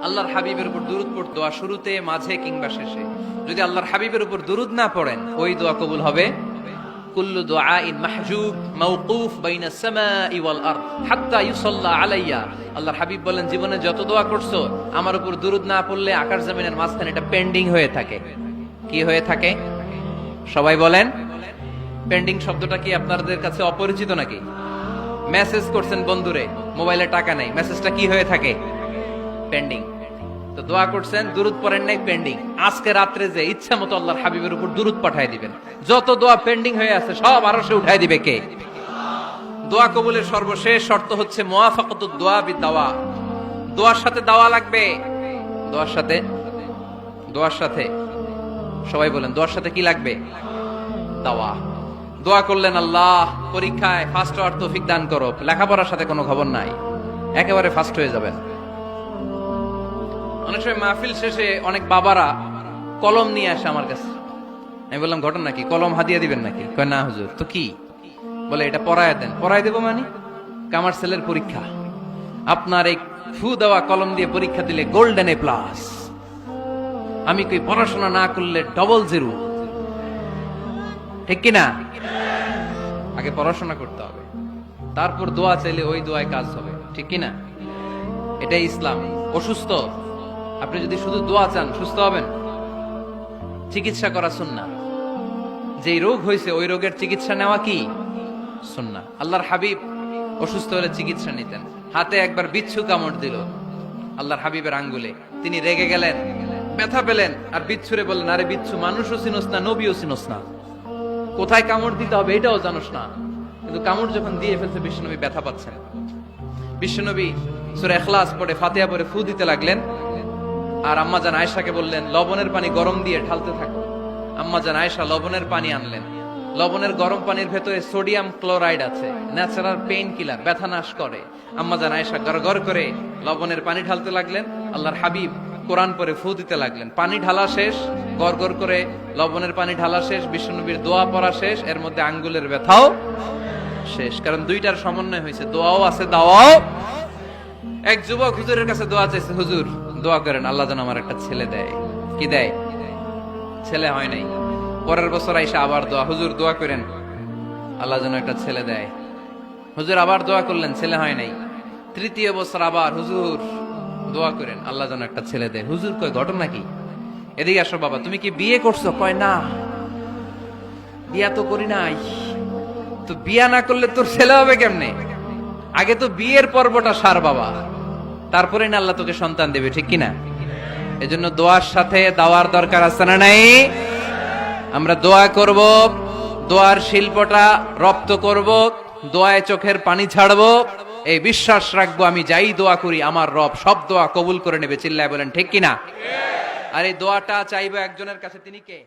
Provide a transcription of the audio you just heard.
আল্লাহর হাবিবের উপর দুরূদ পড়তে দোয়া শুরুতে, মাঝে কিংবা শেষে যদি আল্লাহর হাবিবের উপর দুরূদ না পড়েন, ওই দোয়া কবুল হবে। কুল্লু দুআইন মাহজুব মাওকুফ বাইনা সামাই ওয়াল আরদ হাত্তা ইউসাল্লা আলাইয়া। আল্লাহর হাবিব বলেন, জীবনে যত দোয়া করছো আমার উপর দুরূদ না পড়লে আকাশ জমিনের মাঝখানে এটা পেন্ডিং হয়ে থাকে। কি হয়ে থাকে? সবাই বলেন। পেন্ডিং শব্দটা কি আপনাদের কাছে অপরিচিত নাকি? মেসেজ করছেন বন্ধুরে, মোবাইলে টাকা নাই, মেসেজটা কি হয়ে থাকে? পেন্ডিং। তো দোয়া করছেন, দুরূদ পড়েন নাই, পেন্ডিং। আজকে রাত্রে যে ইচ্ছা মতো আল্লাহর হাবিবের উপর দুরূদ পাঠিয়ে দিবেন, যত দোয়া পেন্ডিং হয়ে আছে সব আরশে উঠাই দিবে কে? দোয়া কবুলের সর্বশেষ শর্ত হচ্ছে মুওয়াফাকাতুদ দোয়া বিদাওয়া। দোয়ার সাথে দাওয়া লাগবে। দোয়ার সাথে সবাই বলেন, দোয়ার সাথে কি লাগবে? দাওয়া। দোয়া করলেন, আল্লাহ পরীক্ষায় ফার্স্ট হওয়ার তৌফিক দান করো, লেখাপড়ার সাথে কোনো খবর নাই, একেবারে ফার্স্ট হয়ে যাবেন। অনেক সময় মাহফিল শেষে অনেক বাবারা কলম নিয়ে আসে আমার কাছে। আমি বললাম, ঘটনা কি? কলম হাদিয়া দিবেন নাকি? কয় না হুজুর। তো কি? বলে, এটা পড়ায় দেন। পড়ায় দেবো মানে? আমার ছেলের পরীক্ষা, আপনার এই ফু দেওয়া কলম দিয়ে পরীক্ষা দিলে গোল্ডেন এ প্লাস। আমি কই, পড়াশোনা না করলে ডবল জিরো। ঠিক কিনা? আগে পড়াশোনা করতে হবে, তারপর দোয়া চাইলে ওই দোয়ায় কাজ হবে। ঠিক কিনা? এটাই ইসলাম। অসুস্থ আপনি যদি শুধু দোয়া চান, সুস্থ হবেন? চিকিৎসা করা সুন্নাহ। যেই রোগ হয়েছে ওই রোগের চিকিৎসা নেওয়া কি সুন্নাহ। আল্লাহর হাবিব অসুস্থ হলে চিকিৎসা নিতেন। হাতে একবার বিচ্ছু কামড় দিল আল্লাহর হাবিবের আঙ্গুলে, তিনি রেগে গেলেন, ব্যথা পেলেন, আর বিচ্ছুরে বললেন, আরে বিচ্ছু, মানুষও চিনোস না, নবীও চিনোস না, কোথায় কামড় দিতে হবে এটাও জানোস না। কিন্তু কামড় যখন দিয়ে ফেলছে, বিশ্বনবী ব্যথা পাচ্ছেন। বিশ্বনবী সূরা ইখলাস পড়ে, ফাতিহা পড়ে ফু দিতে লাগলেন। আর আম্মাজান আয়েশাকে বললেন, লবণের পানি গরম দিয়ে ঢালতে থাকো। আম্মাজান আয়েশা লবণের পানি আনলেন। লবণের গরম পানির ভেতরে সোডিয়াম ক্লোরাইড আছে, ন্যাচারাল পেইন কিলার, ব্যথা নাশ করে। আম্মাজান আয়েশা গড়গড় করে লবণের পানি ঢালতে লাগলেন। আল্লাহর হাবিব কোরআন পরে ফু দিতে লাগলেন। পানি ঢালা শেষ, গড়গড় করে লবণের পানি ঢালা শেষ, বিশ্বনবীর দোয়া পড়া শেষ, এর মধ্যে আঙ্গুলের ব্যথাও শেষ। কারণ দুইটার সমন্বয় হয়েছে, দোয়াও আছে, দাওয়াও। এক যুবক হুজুরের কাছে দোয়া চাইছে, হুজুর দোয়া করেন আল্লাহ যেন আমার একটা ছেলে দেয়। কি দেয়? ছেলে হয় নাই। পরের বছর আইসা আবার দোয়া, হুজুর দোয়া করেন আল্লাহ যেন একটা ছেলে দেয়। হুজুর আবার দোয়া করলেন, ছেলে হয় নাই। তৃতীয় বছর আবার, হুজুর দোয়া করেন আল্লাহ যেন একটা ছেলে দেয়। হুজুর কয়, ঘটনা কি? এদিকে আসো বাবা, তুমি কি বিয়ে করছো? কয় না, বিয়া তো করি নাই। তো বিয়া না করলে তোর ছেলে হবে কেমনে? আগে তো বিয়ের পর্বটা সার বাবা, তারপরে না আল্লাহ তোকে সন্তান দেবে। ঠিক কিনা? এজন্য দোয়ার সাথে দাওয়ার দরকার আছে না নাই? আমরা দোয়া করব, দোয়ার শিল্পটা রপ্ত করব, দোয়ায় চোখের পানি ছাড়বো, এই বিশ্বাস রাখবো আমি যাই দোয়া করি আমার রব সব দোয়া কবুল করে নেবে। চিল্লায় বলেন ঠিক কিনা? আর এই দোয়াটা চাইবো একজনের কাছে, তিনি কে?